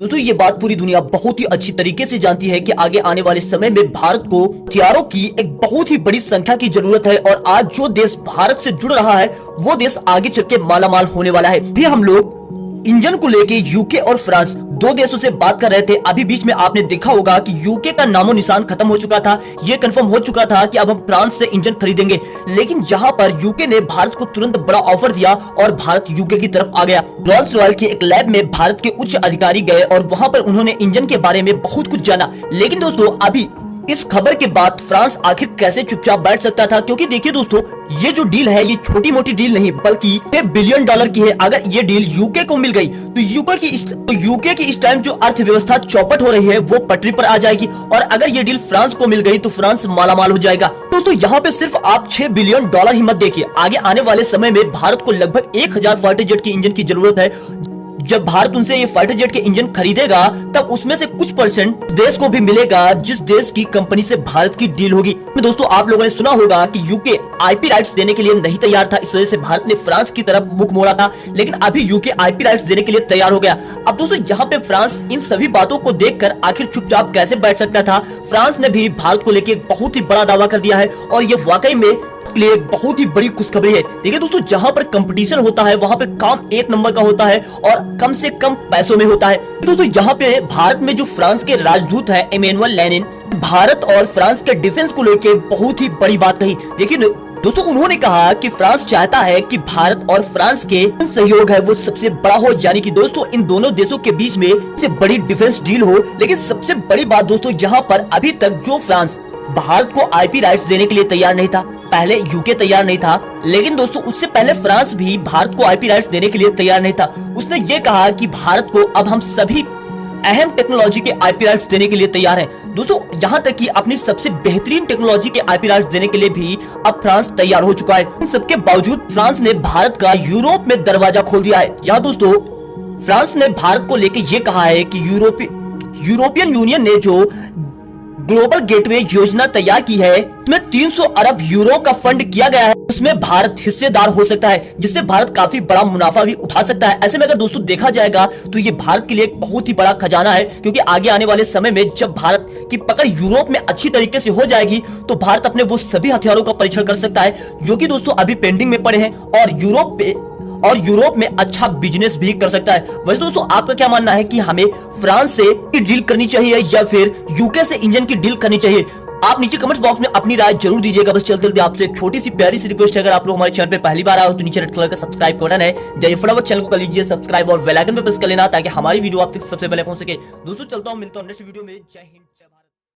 दोस्तों ये बात पूरी दुनिया बहुत ही अच्छी तरीके से जानती है कि आगे आने वाले समय में भारत को हथियारों की एक बहुत ही बड़ी संख्या की जरूरत है और आज जो देश भारत से जुड़ रहा है वो देश आगे चल के मालामाल होने वाला है। भी हम लोग इंजन को लेके यूके और फ्रांस दो देशों से बात कर रहे थे। अभी बीच में आपने देखा होगा कि यूके का नामो निशान खत्म हो चुका था, ये कंफर्म हो चुका था कि अब हम फ्रांस से इंजन खरीदेंगे। लेकिन जहां पर यूके ने भारत को तुरंत बड़ा ऑफर दिया और भारत यूके की तरफ आ गया। रॉल्स रॉयल के एक लैब में भारत के उच्च अधिकारी गए और वहां पर उन्होंने इंजन के बारे में बहुत कुछ जाना। लेकिन दोस्तों अभी इस खबर के बाद फ्रांस आखिर कैसे चुपचाप बैठ सकता था, क्योंकि देखिए दोस्तों ये जो डील है ये छोटी मोटी डील नहीं बल्कि $1 बिलियन की है। अगर ये डील यूके को मिल गई तो यूके की इस टाइम जो अर्थव्यवस्था चौपट हो रही है वो पटरी पर आ जाएगी और अगर ये डील फ्रांस को मिल गई तो फ्रांस मालामाल हो जाएगा। दोस्तों यहाँ पे सिर्फ आप $6 बिलियन ही मत देखिए, आगे आने वाले समय में भारत को लगभग 1000 फाइटर जेट की इंजन की जरूरत है। जब भारत उनसे ये फाइटर जेट के इंजन खरीदेगा तब उसमें से कुछ परसेंट देश को भी मिलेगा जिस देश की कंपनी से भारत की डील होगी। दोस्तों आप लोगों ने सुना होगा कि यूके आईपी राइट्स देने के लिए नहीं तैयार था, इस वजह से भारत ने फ्रांस की तरफ मुख मोड़ा था। लेकिन अभी यूके आईपी राइट्स देने के लिए तैयार हो गया। अब दोस्तों यहाँ पे फ्रांस इन सभी बातों को देखकर आखिर चुपचाप कैसे बैठ सकता था। फ्रांस ने भी भारत को लेकर बहुत ही बड़ा दावा कर दिया है और ये वाकई में के लिए बहुत ही बड़ी खुशखबरी है। देखिए दोस्तों जहां पर कंपटीशन होता है वहां पे काम एक नंबर का होता है और कम से कम पैसों में होता है। दोस्तों यहाँ पे भारत में जो फ्रांस के राजदूत है इमैनुअल लेनिन, भारत और फ्रांस के डिफेंस को लेकर बहुत ही बड़ी बात कही। देखिए दोस्तों उन्होंने कहा कि फ्रांस चाहता है कि भारत और फ्रांस के सहयोग है वो सबसे बड़ा हो, यानी कि दोस्तों इन दोनों देशों के बीच में सबसे बड़ी डिफेंस डील हो। लेकिन सबसे बड़ी बात दोस्तों यहाँ पर अभी तक जो फ्रांस भारत को आईपी राइट्स देने के लिए तैयार नहीं था, पहले यूके तैयार नहीं था, लेकिन दोस्तों उससे पहले फ्रांस भी भारत को आईपी राइट्स देने के लिए तैयार नहीं था। उसने ये कहा कि भारत को अब हम सभी अहम टेक्नोलॉजी के आईपी राइट्स देने के लिए तैयार हैं। दोस्तों यहाँ तक कि अपनी सबसे बेहतरीन टेक्नोलॉजी के आईपी राइट्स देने के लिए भी अब फ्रांस तैयार हो चुका है। इन सबके बावजूद फ्रांस ने भारत का यूरोप में दरवाजा खोल दिया है। यहाँ दोस्तों फ्रांस ने भारत को लेकर ये कहा है कि यूरोपियन यूनियन ने जो ग्लोबल गेटवे योजना तैयार की है उसमें 300 अरब यूरो का फंड किया गया है, उसमें भारत हिस्सेदार हो सकता है जिससे भारत काफी बड़ा मुनाफा भी उठा सकता है। ऐसे में अगर दोस्तों देखा जाएगा तो ये भारत के लिए एक बहुत ही बड़ा खजाना है, क्योंकि आगे आने वाले समय में जब भारत की पकड़ यूरोप में अच्छी तरीके से हो जाएगी तो भारत अपने वो सभी हथियारों का परीक्षण कर सकता है जो कि दोस्तों अभी पेंडिंग में पड़े हैं और यूरोप में अच्छा बिजनेस भी कर सकता है। वैसे दोस्तों आपका क्या मानना है कि हमें फ्रांस से डील करनी चाहिए या फिर यूके से इंजन की डील करनी चाहिए? आप नीचे कमेंट्स बॉक्स में अपनी राय जरूर दीजिएगा। बस चलते आपसे एक छोटी सी प्यारी सी रिक्वेस्ट है, अगर आप लोग हमारे चैनल पे पहली बार आए हो तो नीचे रेड कलर का सब्सक्राइब का बटन है, जाइए फटाफट चैनल को कर लीजिए सब्सक्राइब और बेल आइकन पे प्रेस कर लेना ताकि हमारी वीडियो आप तक सबसे पहले पहुंच सके। दोस्तों चलता हूं, मिलता हूं नेक्स्ट वीडियो में। जय हिंद जय भारत।